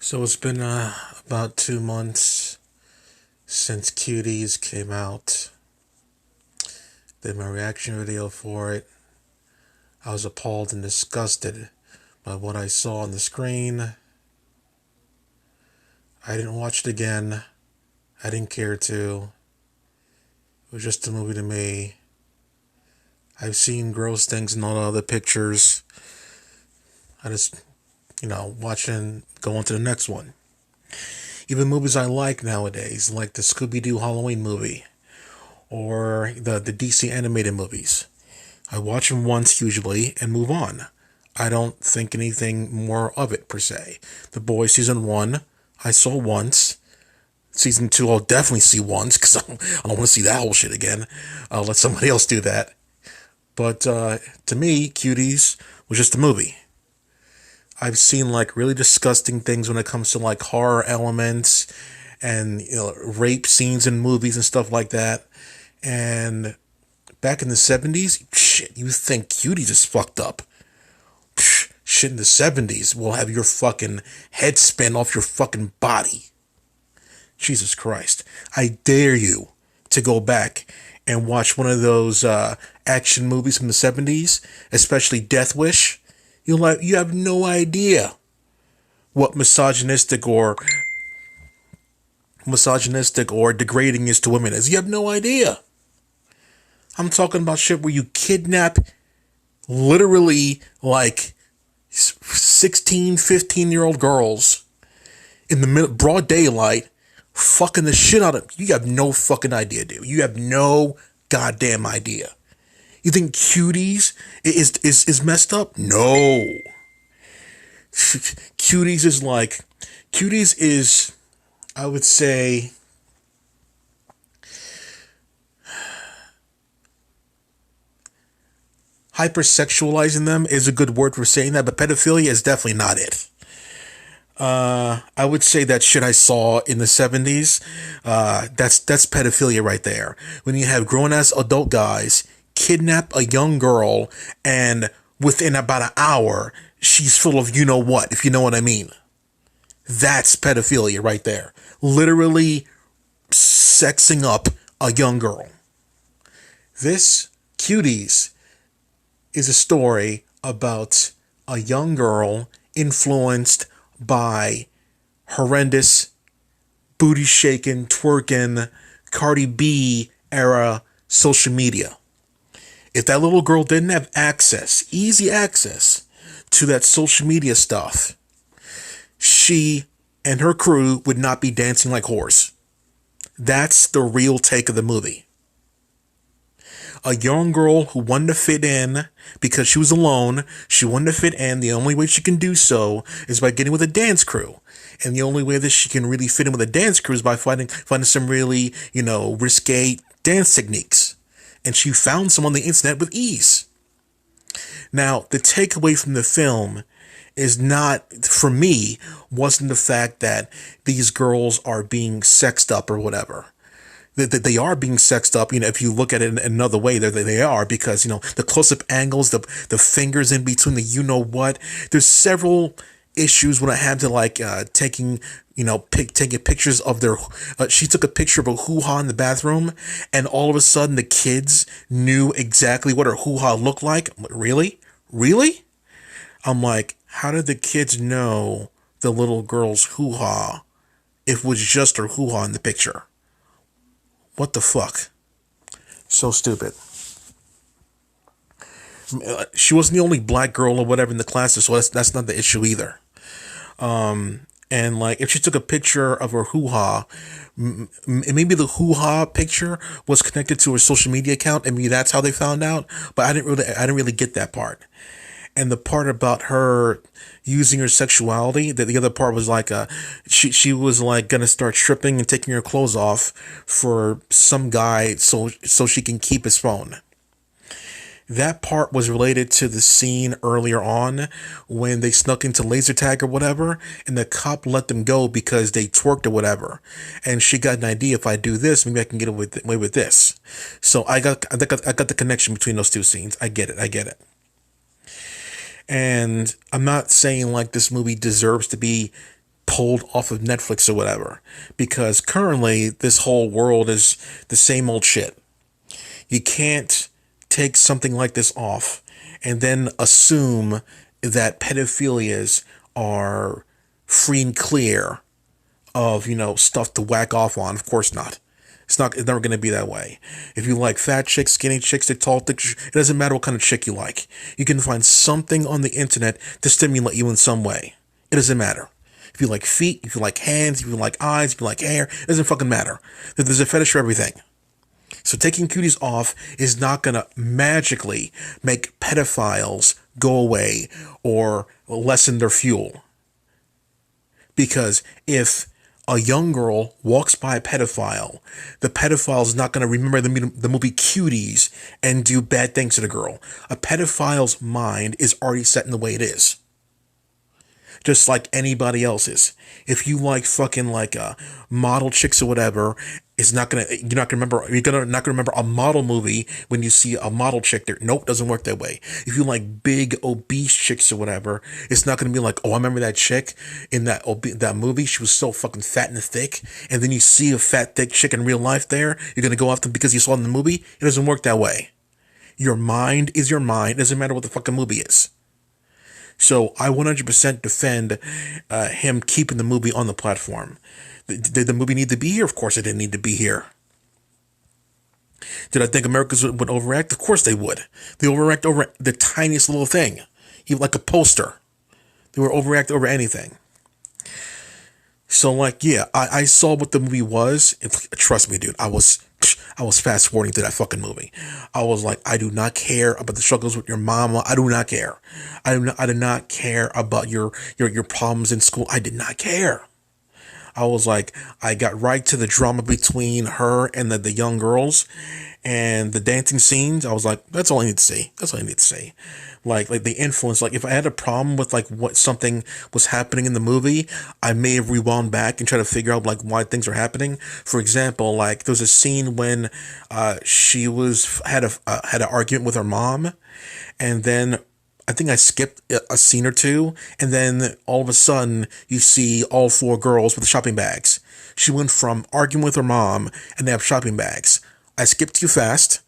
So it's been about 2 months since Cuties came out. Did my reaction video for it. I was appalled and disgusted by what I saw on the screen. I didn't watch it again. I didn't care to. It was just a movie to me. I've seen gross things in all the other pictures. I just, watch and go on to the next one. Even movies I like nowadays, like the Scooby-Doo Halloween movie or the DC animated movies. I watch them once usually and move on. I don't think anything more of it per se. The Boys season 1, I saw once. Season 2, I'll definitely see once because I don't want to see that whole shit again. I'll let somebody else do that. But to me, Cuties was just a movie. I've seen like really disgusting things when it comes to like horror elements and rape scenes in movies and stuff like that. And back in the 70s, shit, you think Cuties is fucked up. Shit in the 70s will have your fucking head spin off your fucking body. Jesus Christ. I dare you to go back and watch one of those action movies from the 70s, especially Death Wish. You have no idea what misogynistic or degrading is to women is. You have no idea. I'm talking about shit where you kidnap literally like 16, 15-year-old girls in the broad daylight, fucking the shit out of them. You have no fucking idea, dude. You have no goddamn idea. You think Cuties is messed up? No. Cuties is, I would say, hypersexualizing them is a good word for saying that, but pedophilia is definitely not it. I would say that shit I saw in the 70s, that's pedophilia right there. When you have grown-ass adult guys kidnap a young girl and within about an hour, she's full of you-know-what, if you know what I mean. That's pedophilia right there. Literally sexing up a young girl. This, Cuties, is a story about a young girl influenced by horrendous booty shaking, twerking, Cardi B era social media. If that little girl didn't have easy access to that social media stuff, she and her crew would not be dancing like whores. That's the real take of the movie. A young girl who wanted to fit in because she was alone. She wanted to fit in. The only way she can do so is by getting with a dance crew. And the only way that she can really fit in with a dance crew is by finding some really, risque dance techniques. And she found some on the internet with ease. Now, the takeaway from the film is not, for me, wasn't the fact that these girls are being sexed up or whatever. That they are being sexed up, if you look at it in another way, they are, because, the close-up angles, the fingers in between the you-know-what. There's several issues when I had to, taking pictures of their, she took a picture of a hoo-ha in the bathroom, and all of a sudden the kids knew exactly what her hoo-ha looked like. I'm like, really? Really? I'm like, how did the kids know the little girl's hoo-ha if it was just her hoo-ha in the picture? What the fuck? So stupid. She wasn't the only black girl or whatever in the class, so that's not the issue either. And if she took a picture of her hoo-ha, maybe the hoo-ha picture was connected to her social media account, and maybe that's how they found out. But I didn't really get that part. And the part about her using her sexuality, that the other part was she was gonna start stripping and taking her clothes off for some guy so she can keep his phone. That part was related to the scene earlier on when they snuck into laser tag or whatever, and the cop let them go because they twerked or whatever. And she got an idea: if I do this, maybe I can get away with this. So I got the connection between those two scenes. I get it. And I'm not saying this movie deserves to be pulled off of Netflix or whatever, because currently this whole world is the same old shit. You can't take something like this off and then assume that pedophilias are free and clear of, stuff to whack off on. Of course not. It's never going to be that way. If you like fat chicks, skinny chicks, the tall, thick, it doesn't matter what kind of chick you like. You can find something on the internet to stimulate you in some way. It doesn't matter. If you like feet, if you like hands, if you like eyes, if you like hair, it doesn't fucking matter. There's a fetish for everything. So taking cuties off is not going to magically make pedophiles go away or lessen their fuel. Because if a young girl walks by a pedophile, the pedophile is not going to remember the movie Cuties and do bad things to the girl. A pedophile's mind is already set in the way it is. Just like anybody else's. If you like fucking like model chicks or whatever, you're not gonna remember a model movie when you see a model chick there. Nope, doesn't work that way. If you like big obese chicks or whatever, it's not gonna be like, oh, I remember that chick in that movie. She was so fucking fat and thick, and then you see a fat thick chick in real life there. You're gonna go after them because you saw it in the movie. It doesn't work that way. Your mind is your mind. It doesn't matter what the fucking movie is. So I 100% defend him keeping the movie on the platform. Did the movie need to be here? Of course it didn't need to be here. Did I think Americans would overact? Of course they would. They overact over the tiniest little thing. Even like a poster. They were overact over anything. So like, yeah, I saw what the movie was. Trust me, dude, I was fast forwarding through that fucking movie. I was like, I do not care about the struggles with your mama. I do not care. I did not care about your problems in school. I did not care. I was like, I got right to the drama between her and the young girls and the dancing scenes. I was like, that's all I need to see. That's all I need to see. Like the influence, like if I had a problem with like what something was happening in the movie, I may have rewound back and try to figure out like why things are happening. For example, like there's a scene when she had an argument with her mom, and then I think I skipped a scene or two, and then all of a sudden you see all four girls with the shopping bags. She went from arguing with her mom and they have shopping bags. I skipped too fast.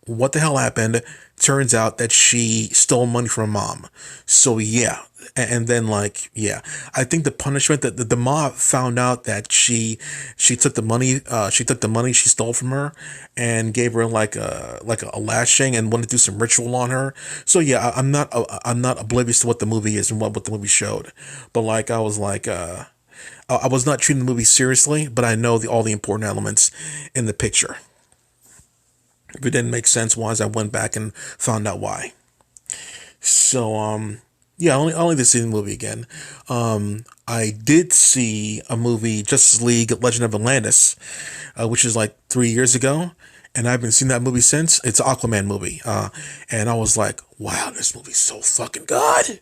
What the hell happened? Turns out that she stole money from her mom. So yeah. And then like, yeah, I think the punishment that the mom found out that she took the money, she stole from her and gave her like a lashing and wanted to do some ritual on her. So yeah, I'm not oblivious to what the movie is and what the movie showed. But like, I was like, I was not treating the movie seriously, but I know all the important elements in the picture. If it didn't make sense, I went back and found out why. So, yeah, I only did see the movie again. I did see a movie, Justice League Legend of Atlantis, which is like 3 years ago, and I haven't seen that movie since. It's an Aquaman movie, and I was like, wow, this movie's so fucking good.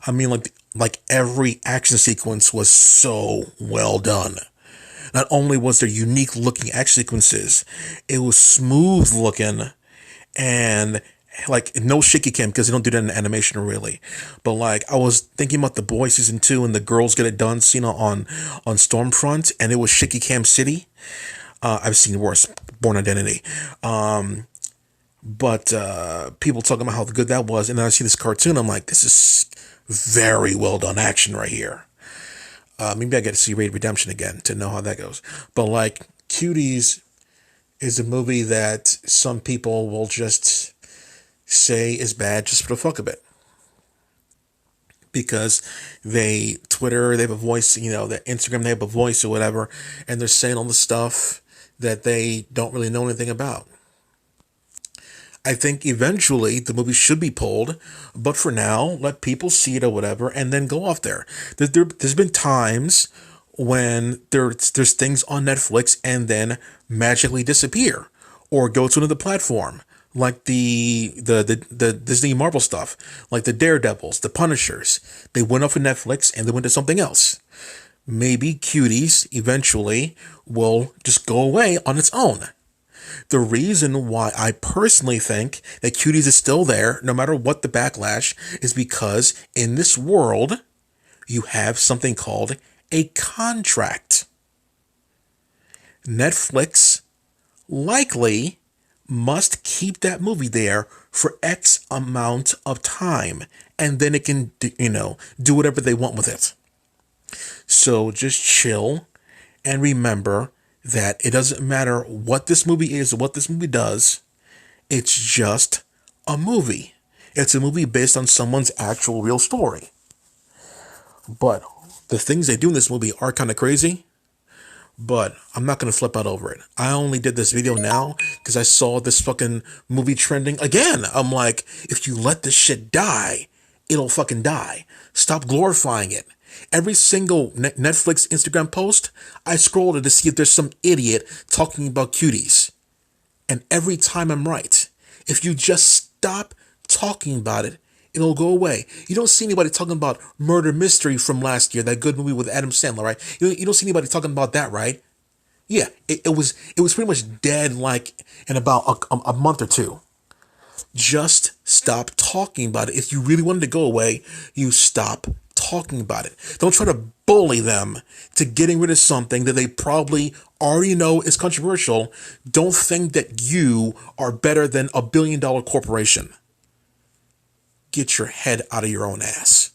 I mean, like every action sequence was so well done. Not only was there unique looking action sequences, it was smooth looking and like no shaky cam because they don't do that in animation really. But like I was thinking about The Boys season 2 and the girls get it done scene on Stormfront, and it was shaky cam city. I've seen worse, Born Identity. But people talking about how good that was, and then I see this cartoon, I'm like, this is very well done action right here. Maybe I get to see Raid Redemption again to know how that goes. But like Cuties is a movie that some people will just say is bad just for the fuck of it. Because Twitter, they have a voice, that Instagram, they have a voice or whatever, and they're saying all the stuff that they don't really know anything about. I think eventually the movie should be pulled, but for now, let people see it or whatever, and then go off there. There's been times when there's things on Netflix and then magically disappear or go to another platform, like the Disney Marvel stuff, like the Daredevils, the Punishers. They went off of Netflix and they went to something else. Maybe Cuties eventually will just go away on its own. The reason why I personally think that Cuties is still there, no matter what the backlash, is because in this world, You have something called a contract. Netflix likely must keep that movie there for X amount of time, and then it can, do whatever they want with it. So just chill and remember that it doesn't matter what this movie is or what this movie does. It's just a movie. It's a movie based on someone's actual real story. But the things they do in this movie are kind of crazy. But I'm not going to flip out over it. I only did this video now because I saw this fucking movie trending again. I'm like, if you let this shit die, it'll fucking die. Stop glorifying it. Every single Netflix Instagram post, I scrolled to see if there's some idiot talking about Cuties. And every time I'm right. If you just stop talking about it, it'll go away. You don't see anybody talking about Murder Mystery from last year, that good movie with Adam Sandler, right? You don't see anybody talking about that, right? Yeah, it was pretty much dead like in about a month or two. Just stop talking about it. If you really wanted to go away, you stop talking about it. Don't try to bully them to getting rid of something that they probably already know is controversial. Don't think that you are better than $1 billion corporation. Get your head out of your own ass.